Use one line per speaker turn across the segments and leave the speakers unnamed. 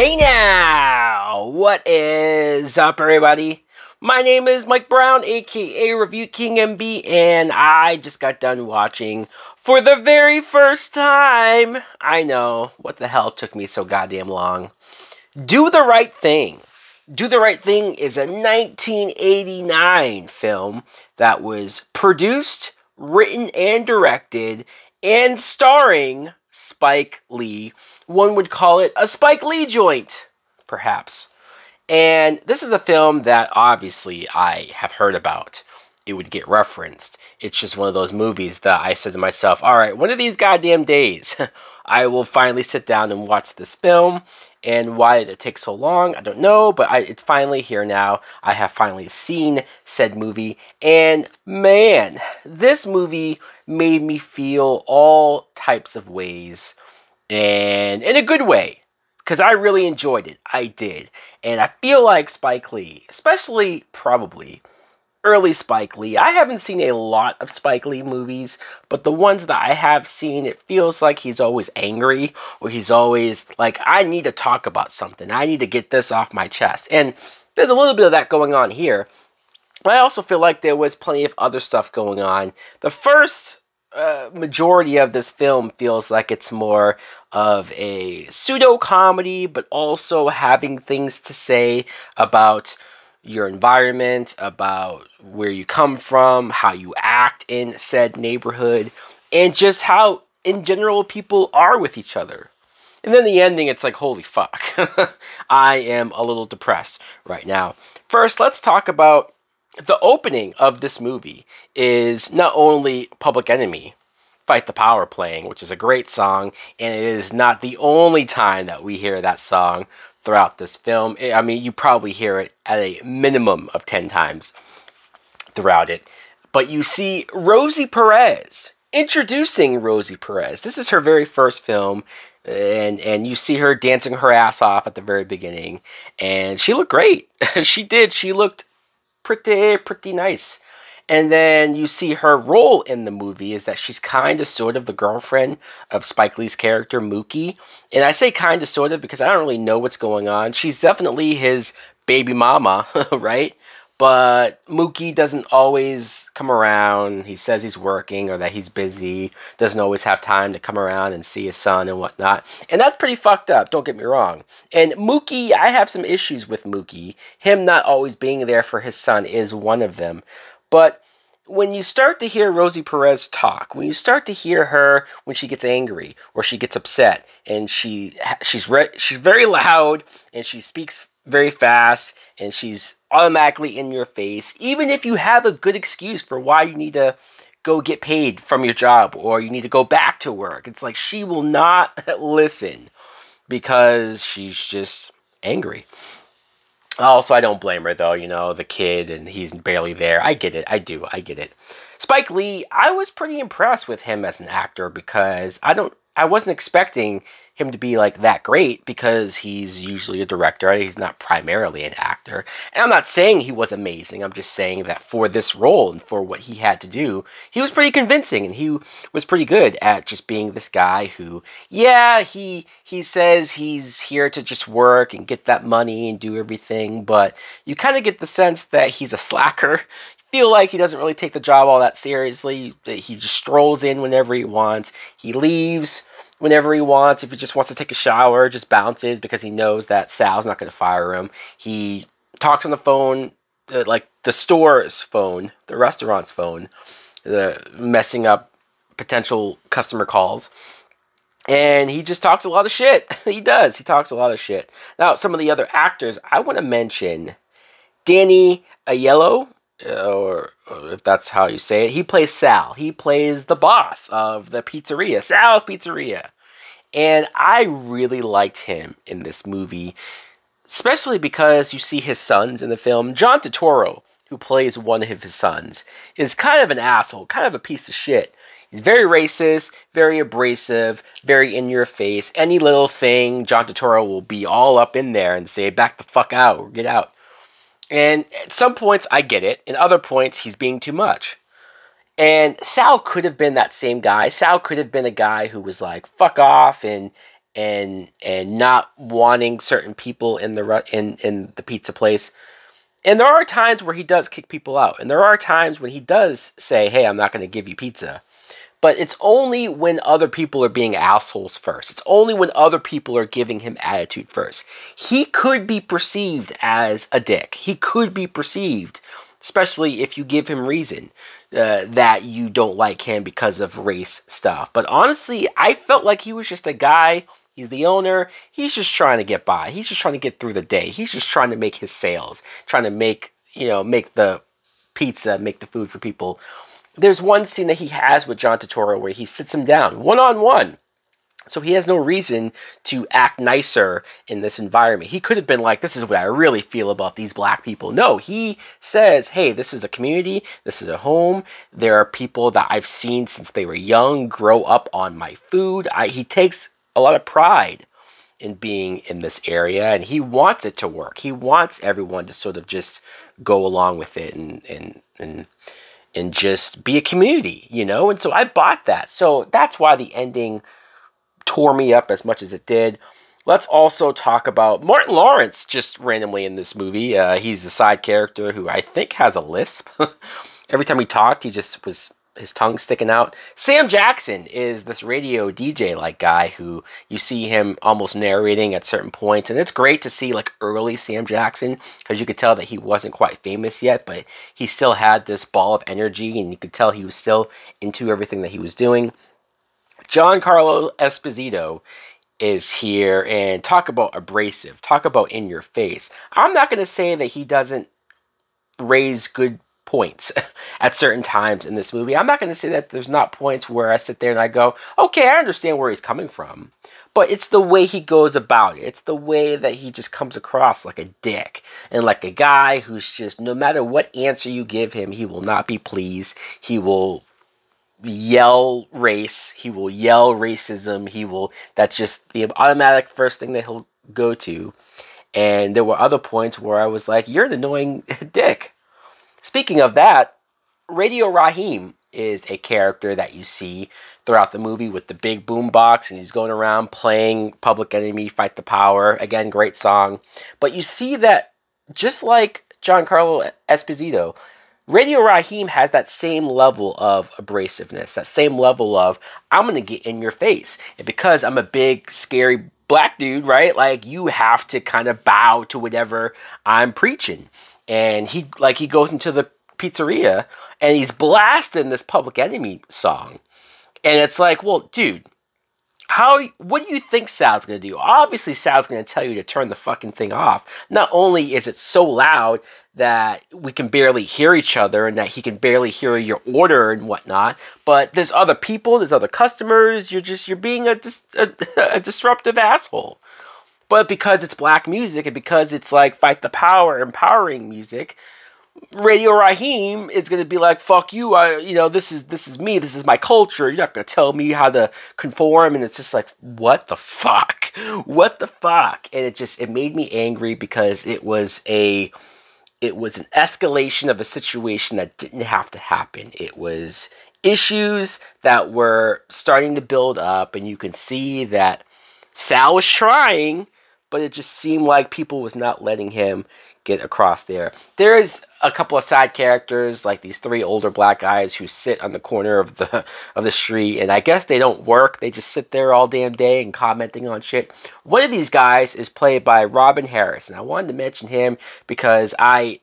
Hey now! What is up, everybody? My name is Mike Brown, aka Review King MB, and I just got done watching for the very first time. I know, what the hell took me so goddamn long? Do the Right Thing. Do the Right Thing is a 1989 film that was produced, written, and directed, and starring Spike Lee. One would call it a Spike Lee joint, perhaps. And this is a film that obviously I have heard about. It would get referenced. It's just one of those movies that I said to myself, alright, one of these goddamn days, I will finally sit down and watch this film. And why did it take so long? I don't know, but it's finally here now. I have finally seen said movie. And man, this movie made me feel all types of ways. And in a good way. Because I really enjoyed it. I did. And I feel like Spike Lee, especially probably early Spike Lee. I haven't seen a lot of Spike Lee movies, but the ones that I have seen, it feels like he's always angry, or he's always like, I need to talk about something. I need to get this off my chest. And there's a little bit of that going on here. But I also feel like there was plenty of other stuff going on. The first majority of this film feels like it's more of a pseudo-comedy, but also having things to say about your environment, about where you come from, how you act in said neighborhood, and just how, in general, people are with each other. And then the ending, it's like, holy fuck. I am a little depressed right now. First, let's talk about the opening of this movie is not only Public Enemy, Fight the Power playing, which is a great song, and it is not the only time that we hear that song throughout this film. I mean, you probably hear it at a minimum of 10 times throughout it. But you see Rosie Perez, introducing Rosie Perez. This is her very first film, and you see her dancing her ass off at the very beginning. And she looked great. She did. She looked pretty nice. And then you see her role in the movie is that she's kind of sort of the girlfriend of Spike Lee's character, Mookie. And I say kind of sort of because I don't really know what's going on. She's definitely his baby mama, right? But Mookie doesn't always come around. He says he's working or that he's busy. Doesn't always have time to come around and see his son and whatnot. And that's pretty fucked up, don't get me wrong. And Mookie, I have some issues with Mookie. Him not always being there for his son is one of them. But when you start to hear Rosie Perez talk, when you start to hear her when she gets angry or she gets upset, and she's very loud and she speaks very fast and she's automatically in your face, even if you have a good excuse for why you need to go get paid from your job or you need to go back to work, it's like she will not listen because she's just angry. Also, I don't blame her, though, you know, the kid, and he's barely there. I get it. I get it. Spike Lee, I was pretty impressed with him as an actor because I wasn't expecting him to be, like, that great because he's usually a director. He's not primarily an actor. And I'm not saying he was amazing. I'm just saying that for this role and for what he had to do, he was pretty convincing, and he was pretty good at just being this guy who, yeah, he says he's here to just work and get that money and do everything, but you kind of get the sense that he's a slacker. Feel like he doesn't really take the job all that seriously. He just strolls in whenever he wants. He leaves whenever he wants. If he just wants to take a shower, just bounces because he knows that Sal's not going to fire him. He talks on the phone, like the store's phone, the restaurant's phone, messing up potential customer calls. And he just talks a lot of shit. He does. He talks a lot of shit. Now, some of the other actors, I want to mention Danny Aiello, or if that's how you say it. He plays Sal. He plays the boss of the pizzeria, Sal's Pizzeria. And I really liked him in this movie, especially because you see his sons in the film. John Turturro, who plays one of his sons, is kind of an asshole, kind of a piece of shit. He's very racist, very abrasive, very in your face. Any little thing, John Turturro will be all up in there and say, back the fuck out, or get out. And at some points, I get it. In other points, he's being too much. And Sal could have been that same guy. Sal could have been a guy who was like, fuck off, and and not wanting certain people in the pizza place. And there are times where he does kick people out, and there are times when he does say, "Hey, I'm not going to give you pizza." But it's only when other people are being assholes first. It's only when other people are giving him attitude first. He could be perceived as a dick. He could be perceived, especially if you give him reason, that you don't like him because of race stuff. But honestly, I felt like he was just a guy. He's the owner. He's just trying to get by. He's just trying to get through the day. He's just trying to make his sales, trying to make the pizza, make the food for people. There's one scene that he has with John Turturro where he sits him down one-on-one. So he has no reason to act nicer in this environment. He could have been like, this is what I really feel about these black people. No, he says, hey, this is a community. This is a home. There are people that I've seen since they were young grow up on my food. He takes a lot of pride in being in this area, and he wants it to work. He wants everyone to sort of just go along with it and just be a community, you know? And so I bought that. So that's why the ending tore me up as much as it did. Let's also talk about Martin Lawrence just randomly in this movie. He's the side character who I think has a lisp. Every time he talked, he just was his tongue sticking out. Sam Jackson is this radio DJ-like guy who you see him almost narrating at certain points. And it's great to see like early Sam Jackson because you could tell that he wasn't quite famous yet, but he still had this ball of energy and you could tell he was still into everything that he was doing. Giancarlo Esposito is here, and talk about abrasive, talk about in your face. I'm not going to say that he doesn't raise good points at certain times in this movie. I'm not going to say that there's not points where I sit there and I go, okay, I understand where he's coming from. But it's the way he goes about it. It's the way that he just comes across like a dick. And like a guy who's just, no matter what answer you give him, he will not be pleased. He will yell race. He will yell racism. That's just the automatic first thing that he'll go to. And there were other points where I was like, you're an annoying dick. Speaking of that, Radio Raheem is a character that you see throughout the movie with the big boombox, and he's going around playing Public Enemy, Fight the Power. Again, great song. But you see that just like Giancarlo Esposito, Radio Raheem has that same level of abrasiveness, that same level of, I'm going to get in your face. And because I'm a big, scary black dude, right? Like, you have to kind of bow to whatever I'm preaching. And he goes into the pizzeria and he's blasting this Public Enemy song. And it's like, well, dude, what do you think Sal's going to do? Obviously, Sal's going to tell you to turn the fucking thing off. Not only is it so loud that we can barely hear each other and that he can barely hear your order and whatnot, but there's other people, there's other customers. You're being a disruptive asshole. But because it's black music and because it's like Fight the Power, empowering music, Radio Raheem is going to be like, fuck you, this is me, this is my culture, you're not going to tell me how to conform. And it's just like, what the fuck? What the fuck? And it made me angry because it was an escalation of a situation that didn't have to happen. It was issues that were starting to build up, and you can see that Sal was trying, but it just seemed like people was not letting him get across there. There's a couple of side characters, like these three older black guys who sit on the corner of the street, and I guess they don't work. They just sit there all damn day and commenting on shit. One of these guys is played by Robin Harris, and I wanted to mention him because I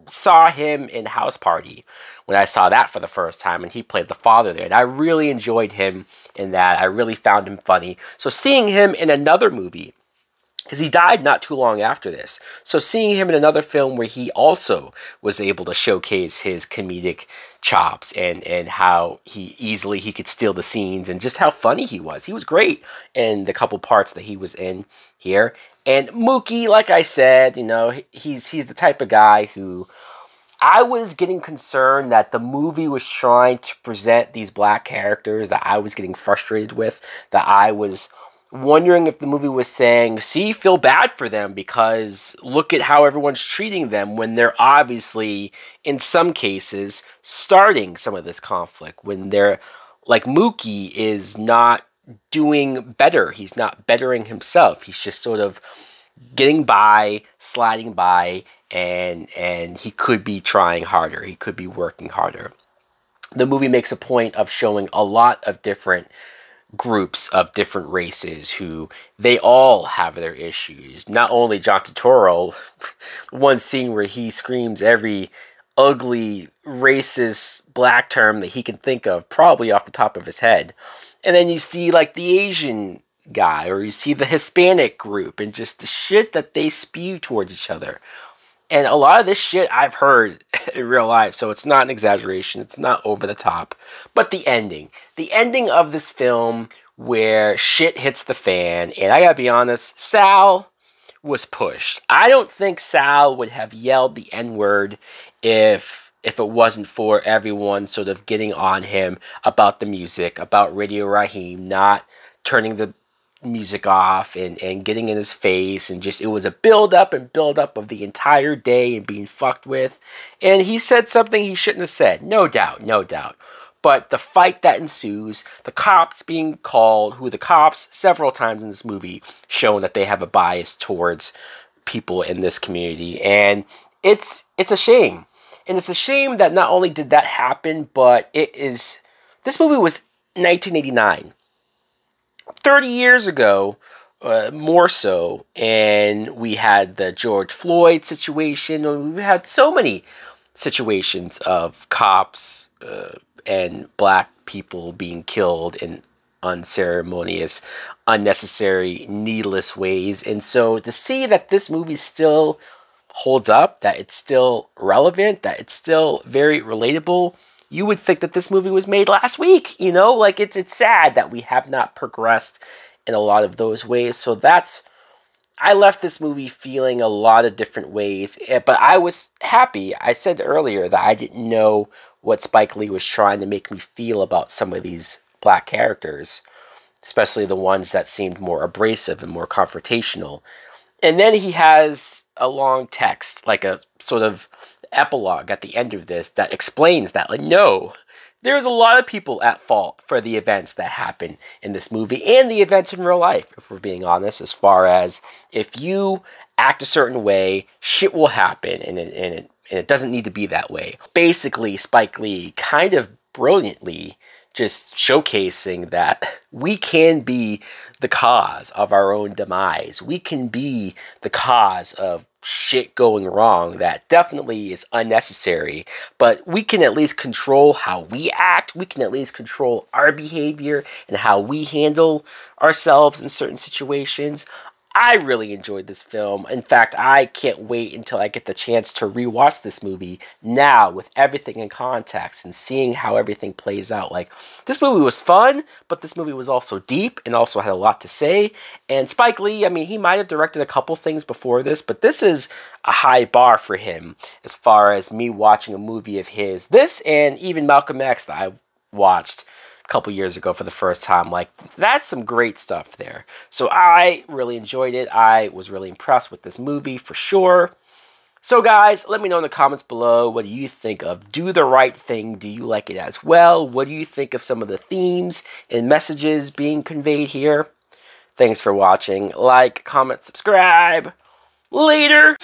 saw him in House Party when I saw that for the first time, and he played the father there, and I really enjoyed him in that. I really found him funny. So seeing him in another movie, because he died not too long after this. So seeing him in another film where he also was able to showcase his comedic chops and how he could steal the scenes and just how funny he was. He was great in the couple parts that he was in here. And Mookie, like I said, he's the type of guy who I was getting concerned that the movie was trying to present these black characters that I was getting frustrated with, that I was wondering if the movie was saying, see, feel bad for them because look at how everyone's treating them when they're obviously, in some cases, starting some of this conflict. When they're, like Mookie is not doing better. He's not bettering himself. He's just sort of getting by, sliding by, and he could be trying harder. He could be working harder. The movie makes a point of showing a lot of different groups of different races who they all have their issues. Not only John Turturro, one scene where he screams every ugly racist black term that he can think of, probably off the top of his head. And then you see like the Asian guy, or you see the Hispanic group, and just the shit that they spew towards each other. And a lot of this shit I've heard in real life, so it's not an exaggeration, it's not over the top. But the ending of this film where shit hits the fan, and I gotta be honest, Sal was pushed. I don't think Sal would have yelled the N-word if it wasn't for everyone sort of getting on him about the music, about Radio Raheem not turning the music off and getting in his face, and just it was a build up of the entire day and being fucked with. And he said something he shouldn't have said, no doubt. But the fight that ensues, the cops being called, who the cops several times in this movie showing that they have a bias towards people in this community, and it's a shame. And it's a shame that not only did that happen, but this movie was 1989. 30 years ago, more so, and we had the George Floyd situation, and we had so many situations of cops and black people being killed in unceremonious, unnecessary, needless ways. And so to see that this movie still holds up, that it's still relevant, that it's still very relatable, you would think that this movie was made last week, you know? Like, it's sad that we have not progressed in a lot of those ways. So I left this movie feeling a lot of different ways, but I was happy. I said earlier that I didn't know what Spike Lee was trying to make me feel about some of these black characters, especially the ones that seemed more abrasive and more confrontational. And then he has a long text, like a sort of epilogue at the end of this that explains that, like, no, there's a lot of people at fault for the events that happen in this movie and the events in real life, if we're being honest, as far as if you act a certain way, shit will happen, and it doesn't need to be that way. Basically, Spike Lee kind of brilliantly just showcasing that we can be the cause of our own demise. We can be the cause of shit going wrong that definitely is unnecessary, but we can at least control how we act. We can at least control our behavior and how we handle ourselves in certain situations. I really enjoyed this film. In fact, I can't wait until I get the chance to rewatch this movie now with everything in context and seeing how everything plays out. Like, this movie was fun, but this movie was also deep and also had a lot to say. And Spike Lee, I mean, he might have directed a couple things before this, but this is a high bar for him as far as me watching a movie of his. This and even Malcolm X that I watched couple years ago for the first time. Like, that's some great stuff there. So I really enjoyed it. I was really impressed with this movie for sure. So guys, let me know in the comments below, what do you think of Do the Right Thing? Do you like it as well? What do you think of some of the themes and messages being conveyed here? Thanks for watching. Like, comment, subscribe. Later!